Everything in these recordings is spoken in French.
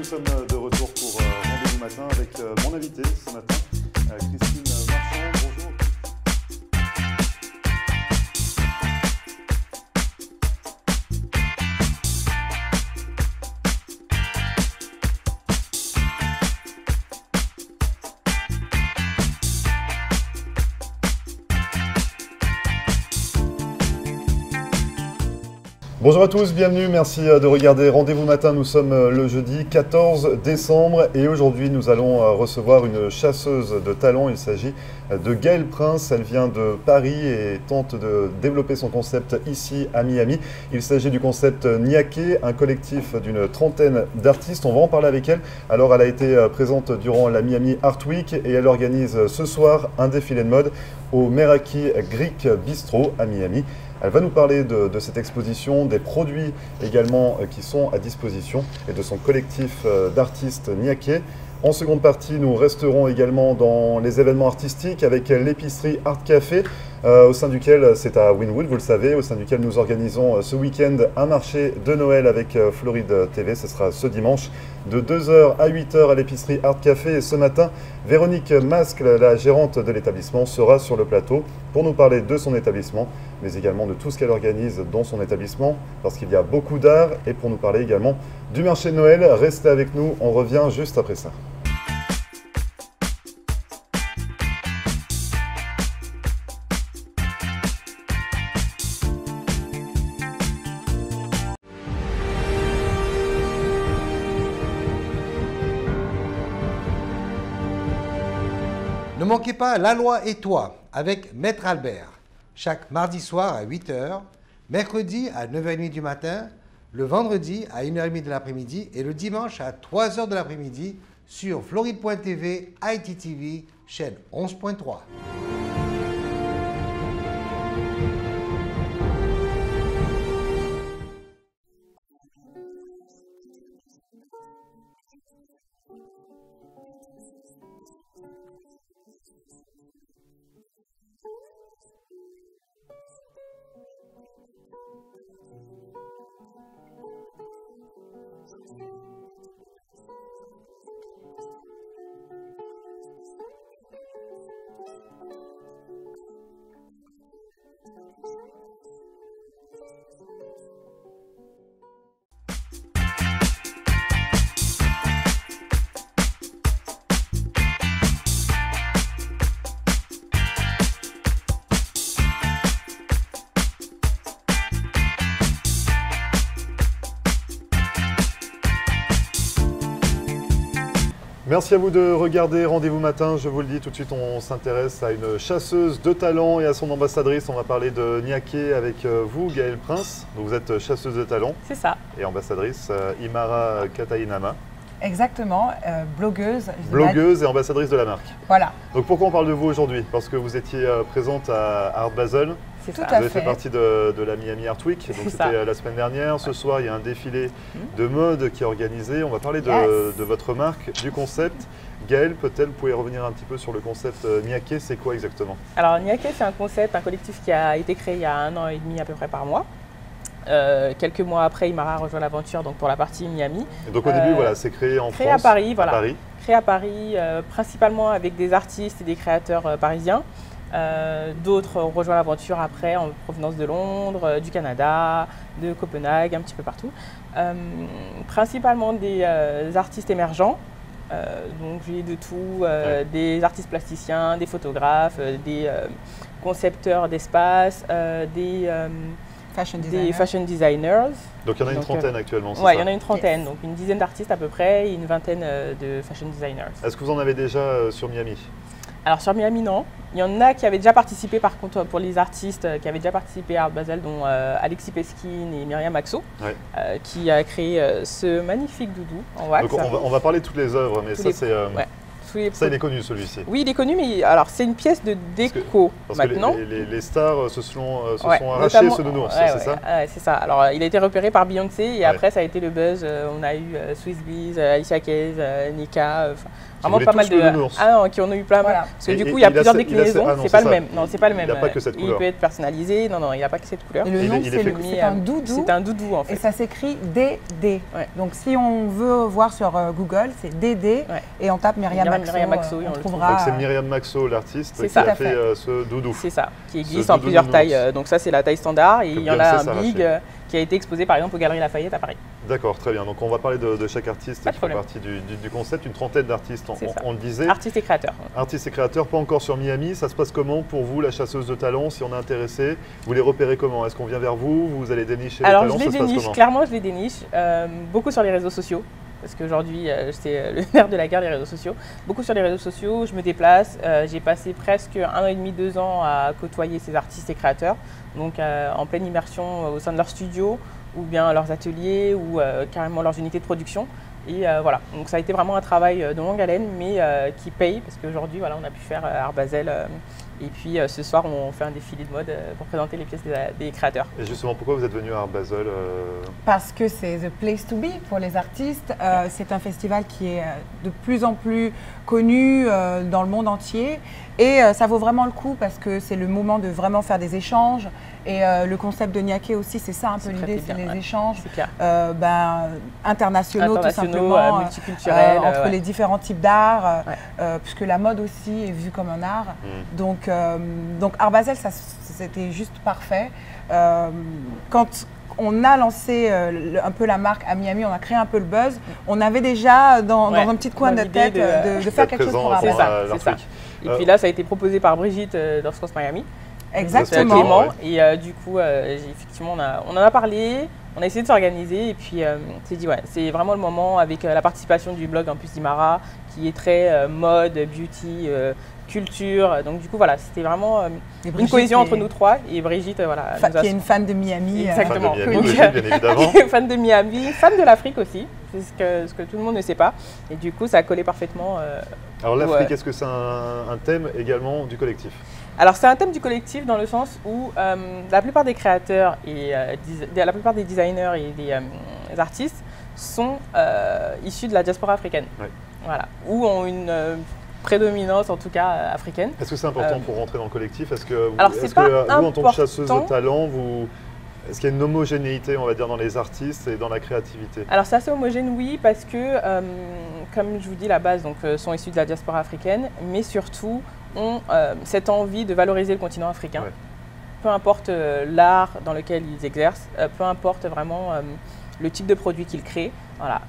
sommes de retour pour Rendez-vous Matin avec mon invité ce matin, Christine Marchand. Bonjour. Bonjour à tous, bienvenue, merci de regarder Rendez-vous Matin. Nous sommes le jeudi 14 décembre et aujourd'hui nous allons recevoir une chasseuse de talent. Il s'agit de Gaëlle Prince, elle vient de Paris et tente de développer son concept ici à Miami. Il s'agit du concept Niaqué, un collectif d'une trentaine d'artistes. On va en parler avec elle. Alors elle a été présente durant la Miami Art Week et elle organise ce soir un défilé de mode au Meraki Greek Bistro à Miami. Elle va nous parler de cette exposition, des produits également qui sont à disposition et de son collectif d'artistes Niaqué. En seconde partie, nous resterons également dans les événements artistiques avec l'épicerie Art Café, au sein duquel, c'est à Wynwood, vous le savez, au sein duquel nous organisons ce week-end un marché de Noël avec Floride TV. Ce sera ce dimanche de 2h à 8h à l'épicerie Art Café. Et ce matin, Véronique Masque, la gérante de l'établissement, sera sur le plateau pour nous parler de son établissement, mais également de tout ce qu'elle organise dans son établissement, parce qu'il y a beaucoup d'art, et pour nous parler également du marché de Noël. Restez avec nous, on revient juste après ça. Ne manquez pas La Loi et toi avec Maître Albert, chaque mardi soir à 8h, mercredi à 9h30 du matin, le vendredi à 1h30 de l'après-midi et le dimanche à 3h de l'après-midi sur Floride.tv, ITTV, chaîne 11.3. Merci à vous de regarder Rendez-vous Matin. Je vous le dis tout de suite, on s'intéresse à une chasseuse de talent et à son ambassadrice. On va parler de Niaqué avec vous, Gaëlle Prince. Donc vous êtes chasseuse de talent. C'est ça. Et ambassadrice Imara Katainama. Exactement, blogueuse. Blogueuse et ambassadrice de la marque. Voilà. Donc pourquoi on parle de vous aujourd'hui? Parce que vous étiez présente à Art Basel. C'est Vous ça. avez fait partie de la Miami Art Week, donc c'était la semaine dernière. Ce soir, il y a un défilé de mode qui est organisé. On va parler de votre marque, du concept. Gaëlle, peut-être, vous pouvez revenir un petit peu sur le concept Niaqué, c'est quoi exactement? Alors Niaqué, c'est un concept, un collectif qui a été créé il y a 1 an et demi à peu près par mois. Quelques mois après, Imara a rejoint l'aventure donc pour la partie Miami. Et donc au début, voilà, c'est créé en France, à Paris, voilà. À Paris. Créé à Paris, principalement avec des artistes et des créateurs parisiens. D'autres ont rejoint l'aventure après en provenance de Londres, du Canada, de Copenhague, un petit peu partout. Principalement des artistes émergents, donc j'ai de tout, des artistes plasticiens, des photographes, des concepteurs d'espace, des fashion designers. Donc il y en a une trentaine actuellement, c'est ça? Oui, il y ça? en a une trentaine, donc une dizaine d'artistes à peu près et une vingtaine de fashion designers. Est-ce que vous en avez déjà sur Miami? Alors sur Miami, non. Il y en a qui avaient déjà participé, par contre, pour les artistes qui avaient déjà participé à Art Basel, dont Alexis Peskin et Myriam Axo, qui a créé ce magnifique doudou en wax. Donc on va parler de toutes les œuvres, mais ça c'est... tous les Ça, il est connu celui-ci. Oui, il est connu, mais alors c'est une pièce de déco parce maintenant. que les stars se sont Ouais, arrachés ce nounours, c'est ça? Ouais, c'est ça. Alors, il a été repéré par Beyoncé et après, ça a été le buzz. On a eu Swizz Beatz, Alicia Keys, Nika, vraiment pas mal de. Ah non, qui en ont eu plein. Voilà. Parce que du coup, il y a plusieurs déclinaisons. C'est pas le même. Non, c'est pas le même. Il n'a pas que cette couleur. Il peut être personnalisé. Non, il n'a pas que cette couleur. Et le nom, c'est un doudou. C'est un doudou en fait. Et ça s'écrit DD. Donc, si on veut voir sur Google, c'est DD et on tape Myriam Maxo. On trouvera. C'est Myriam Maxo, l'artiste, qui a fait ce doudou. C'est ça, qui existe en plusieurs tailles. Donc ça, c'est la taille standard. Et il y en a un big qui a été exposé par exemple aux Galeries Lafayette à Paris. D'accord, très bien. Donc on va parler de chaque artiste qui fait partie du concept. Une trentaine d'artistes, on le disait. Artistes et créateurs. Artistes et créateurs, pas encore sur Miami. Ça se passe comment pour vous, la chasseuse de talents, si on est intéressé? Vous les repérez comment? Est-ce qu'on vient vers vous? Vous allez dénicher les talents? Alors je les déniche, clairement je les déniche. Beaucoup sur les réseaux sociaux. Parce qu'aujourd'hui, c'est le nerf de la guerre, les réseaux sociaux. Beaucoup sur les réseaux sociaux, je me déplace. J'ai passé presque 1 an et demi, 2 ans à côtoyer ces artistes et créateurs. Donc en pleine immersion au sein de leur studio, ou bien leurs ateliers, ou carrément leurs unités de production. Et voilà, donc ça a été vraiment un travail de longue haleine, mais qui paye, parce qu'aujourd'hui, voilà, on a pu faire Art Basel. Et puis ce soir, on fait un défilé de mode pour présenter les pièces des créateurs. Et justement, pourquoi vous êtes venu à Art Basel Parce que c'est the place to be pour les artistes. C'est un festival qui est de plus en plus connu dans le monde entier. Et ça vaut vraiment le coup parce que c'est le moment de vraiment faire des échanges. Et le concept de Niaké aussi, c'est ça un peu l'idée, c'est les échanges internationaux tout simplement, multiculturels, entre les différents types d'art, puisque la mode aussi est vue comme un art. Donc Art Basel, c'était juste parfait. Quand on a lancé un peu la marque à Miami, on a créé un peu le buzz. On avait déjà dans un petit coin de notre tête de faire quelque chose pour Art Basel. C'est ça. Et puis là, ça a été proposé par Brigitte d'Orscos Miami. Exactement. Clément. Et du coup, effectivement, on en a parlé, on a essayé de s'organiser et puis on s'est dit, ouais, c'est vraiment le moment avec la participation du blog Impulse d'Imara qui est très mode, beauty, culture. Donc du coup, voilà, c'était vraiment une cohésion entre nous trois. Et Brigitte, voilà. Qui est une fan de Miami. Exactement. Fan de Miami, bien évidemment. Fan de Miami, fan de l'Afrique aussi. C'est ce que tout le monde ne sait pas. Et du coup, ça a collé parfaitement. Alors l'Afrique, est-ce que c'est un thème également du collectif? Alors c'est un thème du collectif dans le sens où la plupart des créateurs et la plupart des designers et des artistes sont issus de la diaspora africaine. Ouais. Voilà. Ou ont une prédominance en tout cas africaine. Est-ce que c'est important pour rentrer dans le collectif? Est-ce que vous, en tant que chasseuse de talent, est-ce qu'il y a une homogénéité, on va dire, dans les artistes et dans la créativité? Alors c'est assez homogène, oui, parce que, comme je vous dis, la base sont issus de la diaspora africaine, mais surtout ont cette envie de valoriser le continent africain. Ouais. Peu importe l'art dans lequel ils exercent, peu importe vraiment le type de produit qu'ils créent. Voilà.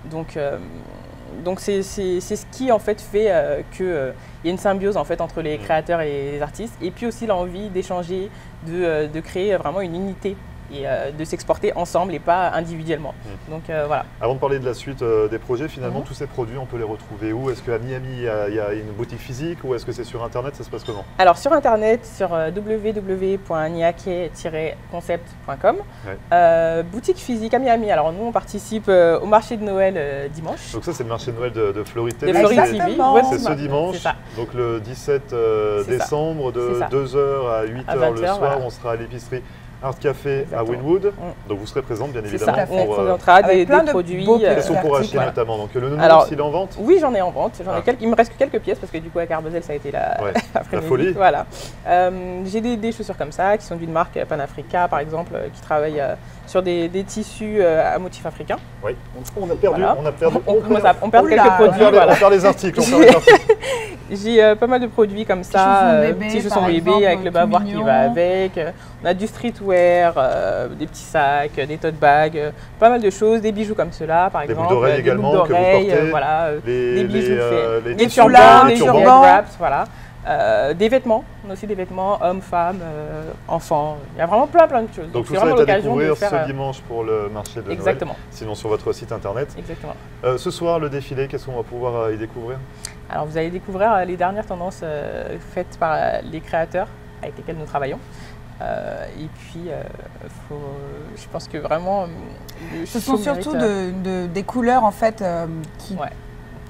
Donc c'est ce qui en fait qu'il y a une symbiose en fait entre les créateurs et les artistes, et puis aussi l'envie d'échanger, de créer vraiment une unité et de s'exporter ensemble et pas individuellement. Donc voilà. Avant de parler de la suite des projets, finalement, tous ces produits, on peut les retrouver où? Est-ce qu'à Miami, il y a une boutique physique ou est-ce que c'est sur Internet? Ça se passe comment? Alors sur Internet, sur www.niaké-concept.com. Boutique physique à Miami. Alors nous, on participe au marché de Noël dimanche. Donc ça, c'est le marché de Noël de Floride TV. De Floride TV. Ouais, c'est ce dimanche, donc le 17 décembre, de 2h à 8h le soir, voilà. On sera à l'épicerie Art Café à Wynwood, donc vous serez présente bien évidemment. Ça. On présentera des produits. Qu'est-ce qu'on pourra acheter notamment? Donc le nounours, il est en vente? Oui, j'en ai en vente. Il me reste que quelques pièces parce que du coup avec Art Basel ça a été la folie. Voilà. J'ai des chaussures comme ça qui sont d'une marque Panafrica par exemple, qui travaille sur des tissus à motifs africains. Oui. On a perdu. On perd quelques produits. On perd les articles. J'ai pas mal de produits comme ça, petits chaussons bébés avec le bavoir qui va avec. On a du streetwear, des petits sacs, des tote bags, pas mal de choses, des bijoux comme cela par exemple. Des boucles d'oreilles également que vous portez. Voilà, des bijoux faits, des turbans, des wraps, voilà. Des vêtements, on a aussi des vêtements hommes, femmes, enfants. Il y a vraiment plein de choses. Donc tout ça est à découvrir ce dimanche pour le marché de Exactement. Noël, sinon sur votre site internet. Exactement. Ce soir, le défilé, qu'est-ce qu'on va pouvoir y découvrir? Alors vous allez découvrir les dernières tendances faites par les créateurs avec lesquels nous travaillons. Et puis, je pense que vraiment... Ce sont surtout des couleurs en fait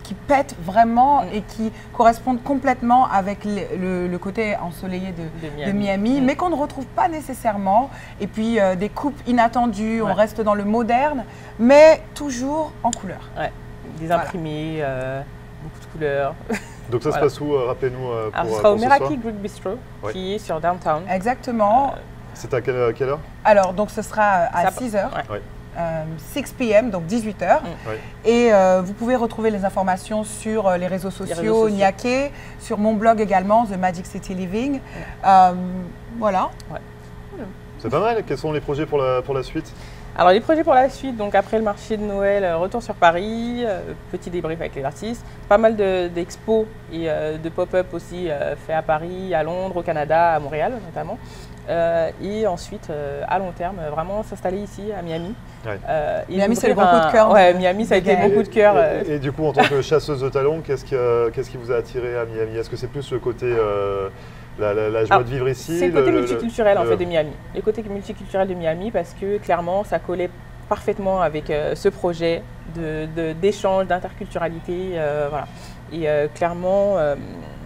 qui pètent vraiment et qui correspondent complètement avec le côté ensoleillé de Miami, mais qu'on ne retrouve pas nécessairement. Et puis des coupes inattendues, on reste dans le moderne, mais toujours en couleur. Ouais. Des imprimés, beaucoup de couleurs. Donc ça se passe où, rappelez-nous Alors, ce sera au Meraki Greek Bistro, qui est sur Downtown. Exactement. C'est à quelle heure? Alors, donc ce sera à 6h. 6 p.m., donc 18h. Et vous pouvez retrouver les informations sur les réseaux sociaux, Niaké, sur mon blog également, The Magic City Living. Voilà. C'est pas mal. Quels sont les projets pour la suite? Alors les projets pour la suite, donc après le marché de Noël, retour sur Paris, petit débrief avec les artistes, pas mal d'expos et de pop-up aussi faits à Paris, à Londres, au Canada, à Montréal notamment. Et ensuite, à long terme, vraiment s'installer ici à Miami. Miami, c'est le bon coup de cœur. Miami, ça a été mon coup de cœur. Et du coup, en tant que chasseuse de talons, qu'est-ce qui vous a attiré à Miami? Est-ce que c'est plus le côté la joie de vivre ici? C'est le côté multiculturel en fait de Miami. Le côté multiculturel de Miami parce que clairement, ça collait parfaitement avec ce projet d'échange, d'interculturalité. Voilà. Et clairement,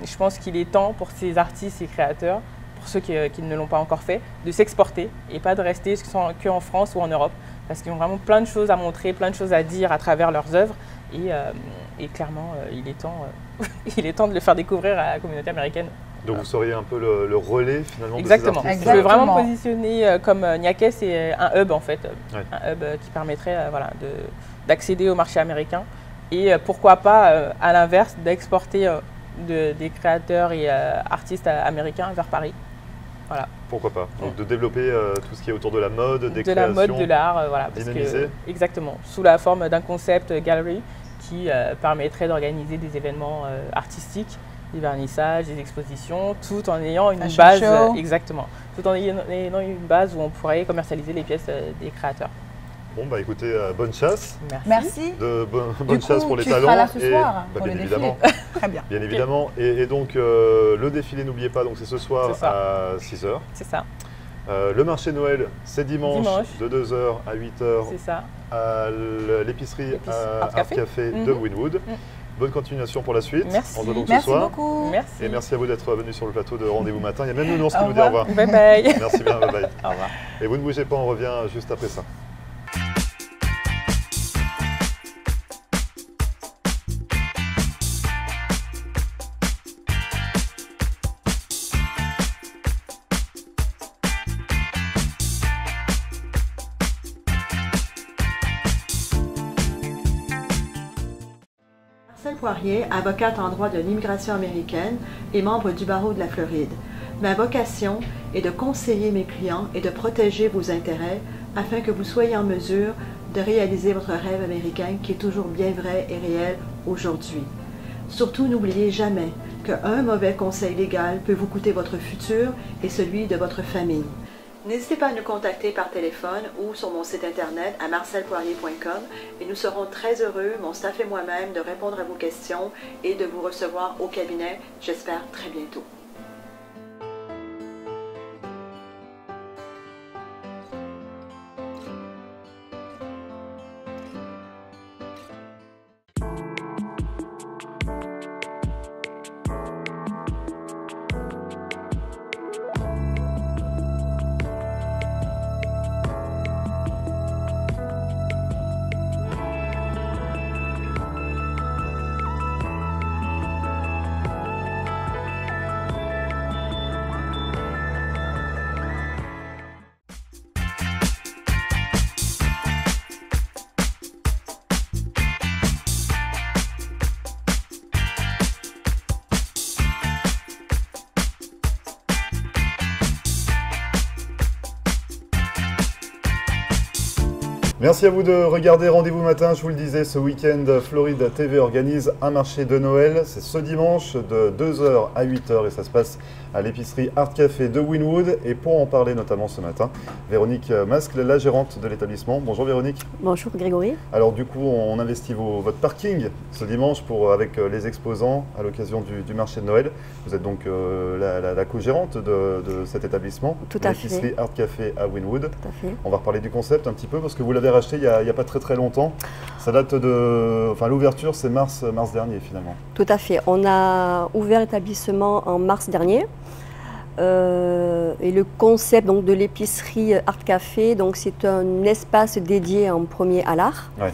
je pense qu'il est temps pour ces artistes et créateurs, pour ceux qui ne l'ont pas encore fait, de s'exporter et pas de rester qu'en France ou en Europe. Parce qu'ils ont vraiment plein de choses à montrer, plein de choses à dire à travers leurs œuvres. Et clairement, il est temps de le faire découvrir à la communauté américaine. Donc vous seriez un peu le relais finalement. Exactement. De ces artistes. Je veux vraiment me positionner comme Niaké, c'est un hub en fait, un hub qui permettrait d'accéder au marché américain et pourquoi pas à l'inverse d'exporter des créateurs et artistes américains vers Paris. Voilà. Pourquoi pas. Donc de développer tout ce qui est autour de la mode, des créations. De la mode, de l'art, voilà. Dynamiser. Exactement. Sous la forme d'un concept gallery qui permettrait d'organiser des événements artistiques, des vernissages, des expositions, tout en ayant une base, exactement, tout en ayant une base où on pourrait commercialiser les pièces des créateurs. Bon bah écoutez, bonne chasse. Merci. Bonne chasse pour les talents. Tu seras là ce soir pour bien le évidemment. Très bien. Bien évidemment. Et donc le défilé, n'oubliez pas, donc c'est ce soir à 6h. C'est ça. Le marché Noël, c'est dimanche de 2h à 8h. C'est ça. À l'épicerie Art Café de Wynwood. Bonne continuation pour la suite. Merci. On se voit donc merci ce soir. Beaucoup. Merci. Et merci à vous d'être venu sur le plateau de Rendez-vous Matin. Il y a même Nounours qui nous dit au revoir. Bye bye. Merci bien, bye bye. Au revoir. Et vous ne bougez pas, on revient juste après ça. Marcelle Poirier, avocate en droit de l'immigration américaine et membre du barreau de la Floride. Ma vocation est de conseiller mes clients et de protéger vos intérêts afin que vous soyez en mesure de réaliser votre rêve américain qui est toujours bien vrai et réel aujourd'hui. Surtout, n'oubliez jamais qu'un mauvais conseil légal peut vous coûter votre futur et celui de votre famille. N'hésitez pas à nous contacter par téléphone ou sur mon site internet à marcelpoirier.com et nous serons très heureux, mon staff et moi-même, de répondre à vos questions et de vous recevoir au cabinet, j'espère très bientôt. Merci à vous de regarder Rendez-vous Matin. Je vous le disais, ce week-end, Floride TV organise un marché de Noël. C'est ce dimanche de 2h à 8h et ça se passe à l'épicerie Art Café de Wynwood. Et pour en parler notamment ce matin, Véronique Mascle, la gérante de l'établissement. Bonjour Véronique. Bonjour Grégory. Alors du coup, on investit votre parking ce dimanche avec les exposants à l'occasion du marché de Noël. Vous êtes donc la co-gérante de cet établissement. Tout à fait. L'épicerie Art Café à Wynwood. Tout à fait. On va reparler du concept un petit peu parce que vous l'avez avez racheté il n'y a pas très longtemps. Ça date de... Enfin, l'ouverture, c'est mars dernier, finalement. Tout à fait. On a ouvert l'établissement en mars dernier. Et le concept donc, de l'épicerie Art Café, c'est un espace dédié en premier à l'art. Ouais.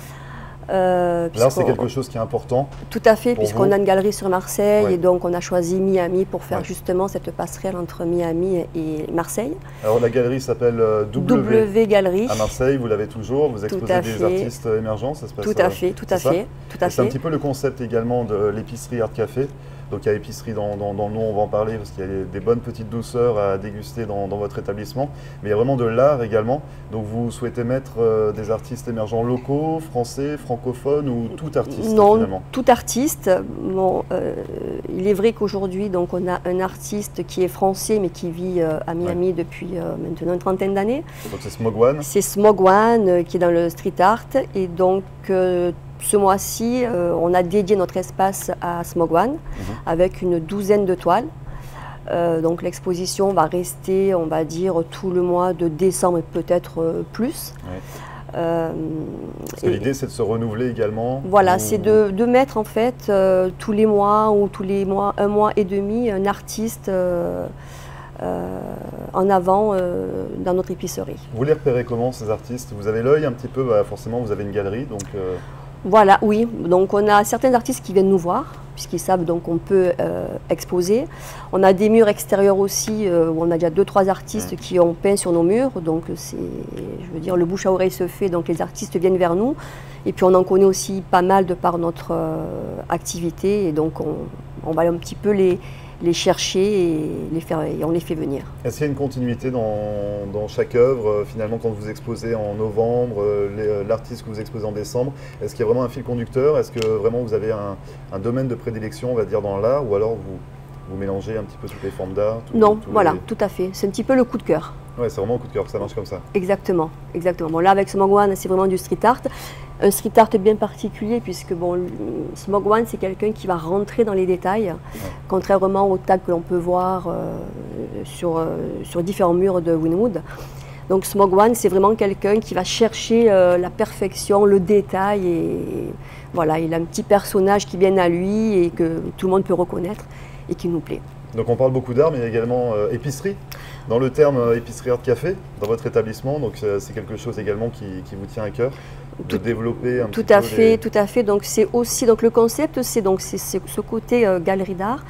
L'art, c'est quelque chose qui est important. Tout à fait, puisqu'on a une galerie sur Marseille, ouais. Et donc on a choisi Miami pour faire ouais. justement cette passerelle entre Miami et Marseille. Alors la galerie s'appelle W Galerie. À Marseille, vous l'avez toujours, vous exposez des artistes émergents, ça se passe. Tout à fait, tout à fait. C'est un petit peu le concept également de l'épicerie Art Café. Donc il y a épicerie dans le nom, on va en parler parce qu'il y a des bonnes petites douceurs à déguster dans votre établissement. Mais il y a vraiment de l'art également. Donc vous souhaitez mettre des artistes émergents locaux, français, francophones ou tout artiste? Non, finalement. Tout artiste. Bon, il est vrai qu'aujourd'hui on a un artiste qui est français mais qui vit à Miami depuis maintenant une trentaine d'années. Donc c'est Smog One. C'est Smog One qui est dans le street art et donc ce mois-ci, on a dédié notre espace à Smog One avec une douzaine de toiles. Donc l'exposition va rester, on va dire, tout le mois de décembre et peut-être plus. Ouais. Parce que l'idée, c'est de se renouveler également. Voilà, c'est de mettre en fait tous les mois ou tous les mois, un mois et demi, un artiste en avant dans notre épicerie. Vous les repérez comment, ces artistes? Vous avez l'œil un petit peu, forcément, vous avez une galerie, donc... Voilà, oui. Donc on a certains artistes qui viennent nous voir, puisqu'ils savent donc qu'on peut exposer. On a des murs extérieurs aussi, où on a déjà 2-3 artistes qui ont peint sur nos murs. Donc c'est, je veux dire, le bouche à oreille se fait, donc les artistes viennent vers nous. Et puis on en connaît aussi pas mal de par notre activité. Et donc on va un petit peu les chercher et on les fait venir. Est-ce qu'il y a une continuité dans chaque œuvre, finalement, quand vous exposez en novembre, l'artiste que vous exposez en décembre, est-ce qu'il y a vraiment un fil conducteur? Est-ce que vraiment vous avez un domaine de prédilection, on va dire, dans l'art, ou alors vous mélangez un petit peu toutes les formes d'art? Non, voilà, tout à fait. C'est un petit peu le coup de cœur. Oui, c'est vraiment un coup de cœur que ça marche comme ça. Exactement, exactement. Bon, là, avec Smog One, c'est vraiment du street art. Un street art bien particulier, puisque bon, Smog One, c'est quelqu'un qui va rentrer dans les détails, contrairement aux tags que l'on peut voir sur différents murs de Wynwood. Donc Smog One, c'est vraiment quelqu'un qui va chercher la perfection, le détail, et voilà, il a un petit personnage qui vient à lui et que tout le monde peut reconnaître et qui nous plaît. Donc on parle beaucoup d'art, mais il y a également épicerie. Dans le terme épicerie Art Café, dans votre établissement, donc c'est quelque chose également qui vous tient à cœur, de développer un petit peu. Tout à fait. Donc c'est aussi le concept, c'est ce côté galerie d'art.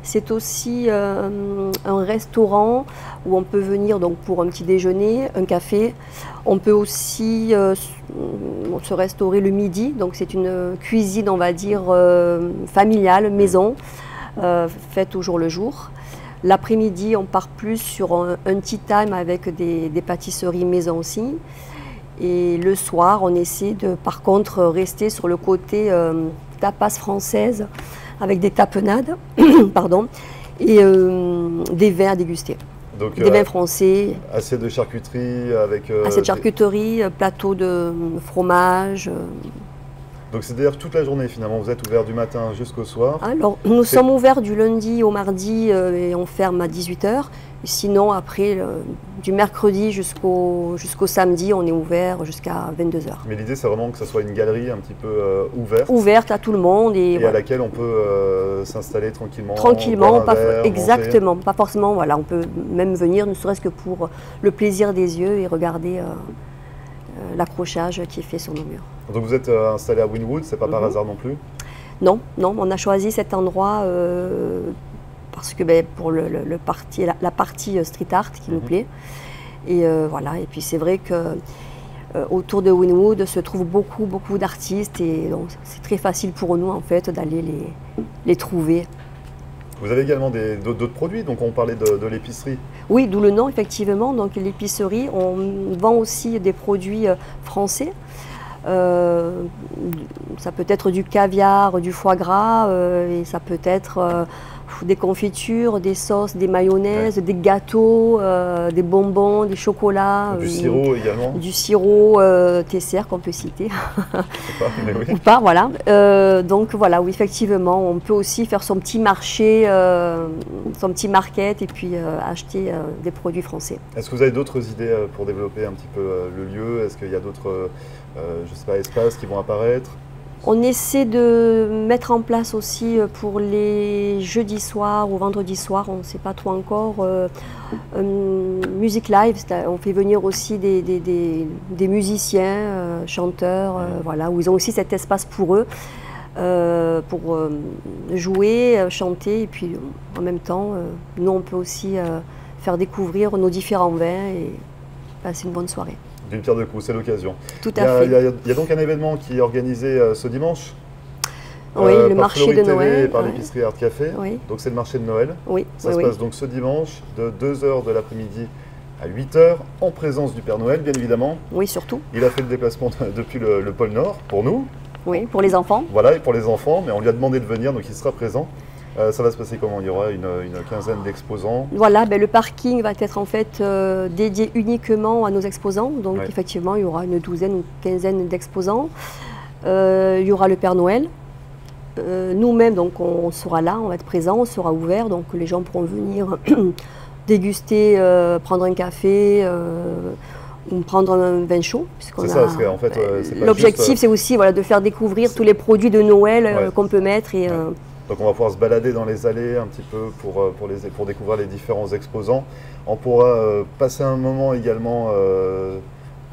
C'est aussi un restaurant où on peut venir donc pour un petit déjeuner, un café. On peut aussi se restaurer le midi. Donc c'est une cuisine, on va dire familiale, maison, faite au jour le jour. L'après-midi, on part plus sur un tea time avec des pâtisseries maison aussi. Et le soir, on essaie de, par contre, rester sur le côté tapas française avec des tapenades, pardon, et des vins à déguster. Donc, des vins français. Assiette de charcuterie avec... assiette de charcuterie, plateau de fromage. Donc c'est d'ailleurs toute la journée finalement, vous êtes ouvert du matin jusqu'au soir? Alors nous sommes ouverts du lundi au mardi et on ferme à 18 h. Sinon après, du mercredi jusqu'au samedi, on est ouvert jusqu'à 22 h. Mais l'idée c'est vraiment que ce soit une galerie un petit peu ouverte? Ouverte à tout le monde. Et voilà. À laquelle on peut s'installer tranquillement? Tranquillement, exactement. Manger. Pas forcément, voilà, on peut même venir ne serait-ce que pour le plaisir des yeux et regarder l'accrochage qui est fait sur nos murs. Donc vous êtes installé à Wynwood, c'est pas par hasard non plus? Non, on a choisi cet endroit parce que pour la partie street art qui nous plaît. Et voilà, et puis c'est vrai que autour de Wynwood se trouvent beaucoup d'artistes et donc c'est très facile pour nous en fait d'aller les trouver. Vous avez également d'autres produits, donc on parlait de l'épicerie. Oui, d'où le nom effectivement, donc l'épicerie, on vend aussi des produits français. Ça peut être du caviar, du foie gras, et ça peut être des confitures, des sauces, des mayonnaises, des gâteaux, des bonbons, des chocolats. Du sirop également. Du sirop, Tesser qu'on peut citer. Je sais pas, mais oui. Ou pas, voilà. Donc voilà, oui, effectivement, on peut aussi faire son petit marché, son petit market et puis acheter des produits français. Est-ce que vous avez d'autres idées pour développer un petit peu le lieu? Est-ce qu'il y a d'autres, je sais pas, espaces qui vont apparaître? On essaie de mettre en place aussi pour les jeudis soirs ou vendredis soirs, on ne sait pas trop encore, musique live. On fait venir aussi des musiciens, chanteurs, voilà, où ils ont aussi cet espace pour eux, pour jouer, chanter. Et puis en même temps, nous on peut aussi faire découvrir nos différents vins et passer une bonne soirée. D'une pierre deux coups, c'est l'occasion. Tout à fait. Il y a donc un événement qui est organisé ce dimanche. Oui, le marché Fleury de TV Noël. Et par l'épicerie Art Café. Oui. Donc c'est le marché de Noël. Oui. Ça se passe donc ce dimanche de 2h de l'après-midi à 8h en présence du Père Noël, bien évidemment. Oui, surtout. Il a fait le déplacement depuis le pôle Nord pour nous. Oui, pour les enfants. Voilà, et pour les enfants, mais on lui a demandé de venir, donc il sera présent. Ça va se passer comment? Il y aura une quinzaine d'exposants. Voilà, ben le parking va être en fait dédié uniquement à nos exposants. Donc effectivement, il y aura une douzaine ou quinzaine d'exposants. Il y aura le Père Noël. Nous-mêmes, donc on sera là, on va être présents, on sera ouvert. Donc les gens pourront venir déguster, prendre un café, ou prendre un vin chaud. C'est ça, parce qu'en fait, l'objectif, c'est aussi voilà, de faire découvrir tous les produits de Noël qu'on peut mettre. Et, donc on va pouvoir se balader dans les allées un petit peu pour découvrir les différents exposants. On pourra passer un moment également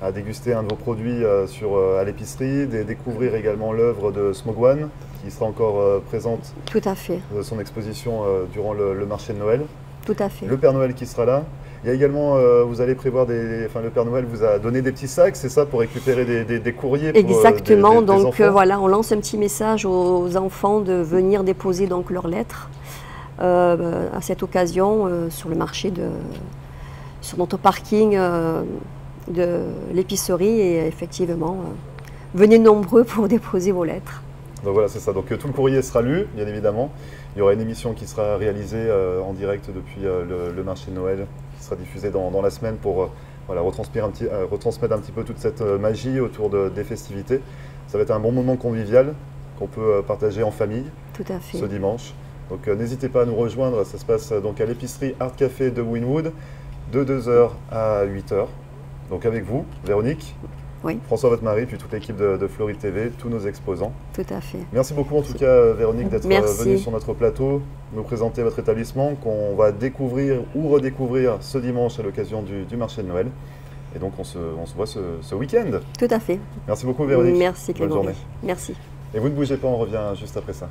à déguster un de vos produits à l'épicerie, découvrir également l'œuvre de Smoke One qui sera encore présente. Tout à fait. De son exposition durant le marché de Noël. Tout à fait. Le Père Noël qui sera là. Il y a également, vous allez prévoir le Père Noël vous a donné des petits sacs, c'est ça, pour récupérer des courriers pour, exactement, des donc enfants. voilà, on lance un petit message aux enfants de venir déposer donc leurs lettres à cette occasion sur le marché, sur notre parking de l'épicerie et effectivement, venez nombreux pour déposer vos lettres. Donc voilà, c'est ça. Donc tout le courrier sera lu, bien évidemment. Il y aura une émission qui sera réalisée en direct depuis le marché de Noël, qui sera diffusée dans la semaine pour voilà, retransmettre un petit peu toute cette magie autour des festivités. Ça va être un bon moment convivial qu'on peut partager en famille. Tout à fait. Ce dimanche. Donc n'hésitez pas à nous rejoindre. Ça se passe donc à l'épicerie Art Café de Wynwood de 2h à 8h. Donc avec vous, Véronique. Oui. François, votre mari, puis toute l'équipe de Fleury TV, tous nos exposants. Tout à fait. Merci beaucoup en tout cas, Véronique, d'être venue sur notre plateau, nous présenter votre établissement qu'on va découvrir ou redécouvrir ce dimanche à l'occasion du marché de Noël. Et donc on se voit ce week-end. Tout à fait. Merci beaucoup, Véronique. Merci, Grégory. Bonne journée. Merci. Et vous ne bougez pas, on revient juste après ça.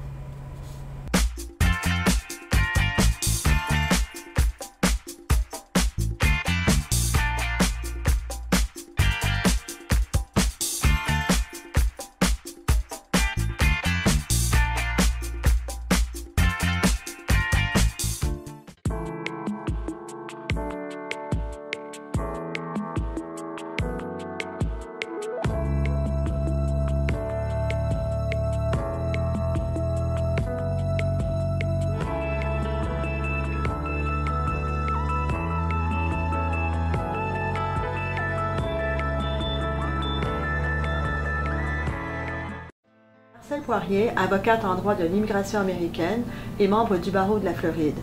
Marcel Poirier, avocate en droit de l'immigration américaine et membre du barreau de la Floride.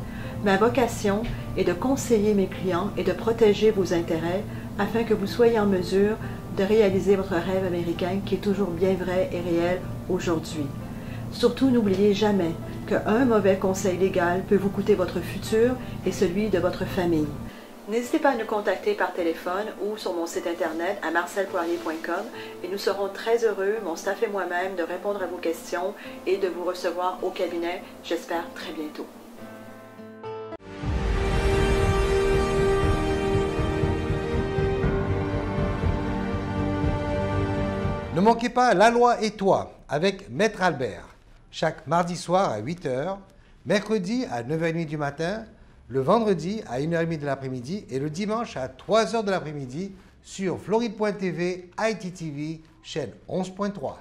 Ma vocation est de conseiller mes clients et de protéger vos intérêts afin que vous soyez en mesure de réaliser votre rêve américain qui est toujours bien vrai et réel aujourd'hui. Surtout, n'oubliez jamais qu'un mauvais conseil légal peut vous coûter votre futur et celui de votre famille. N'hésitez pas à nous contacter par téléphone ou sur mon site internet à marcelpoirier.com et nous serons très heureux, mon staff et moi-même, de répondre à vos questions et de vous recevoir au cabinet, j'espère très bientôt. Ne manquez pas La Loi et toi avec Maître Albert, chaque mardi soir à 8h, mercredi à 9h30 du matin, le vendredi à 1h30 de l'après-midi et le dimanche à 3h de l'après-midi sur Floride.tv, ITTV, chaîne 11.3.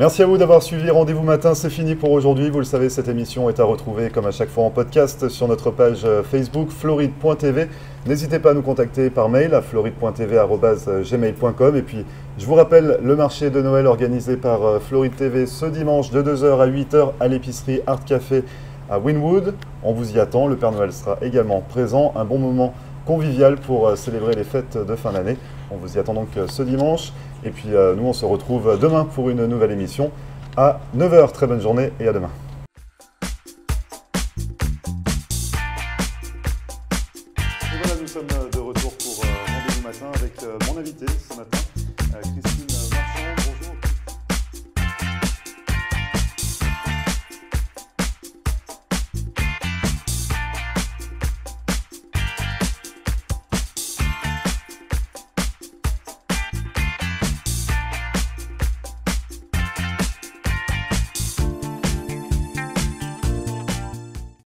Merci à vous d'avoir suivi Rendez-vous Matin, c'est fini pour aujourd'hui. Vous le savez, cette émission est à retrouver comme à chaque fois en podcast sur notre page Facebook floride.tv. N'hésitez pas à nous contacter par mail à floride.tv@gmail.com. Et puis, je vous rappelle le marché de Noël organisé par Floride TV ce dimanche de 2h à 8h à l'épicerie Art Café à Wynwood. On vous y attend, le Père Noël sera également présent. Un bon moment convivial pour célébrer les fêtes de fin d'année. On vous y attend donc ce dimanche. Et puis nous, on se retrouve demain pour une nouvelle émission à 9h. Très bonne journée et à demain. Et voilà, nous sommes de retour pour Rendez-vous Matin avec mon invité ce matin, Christine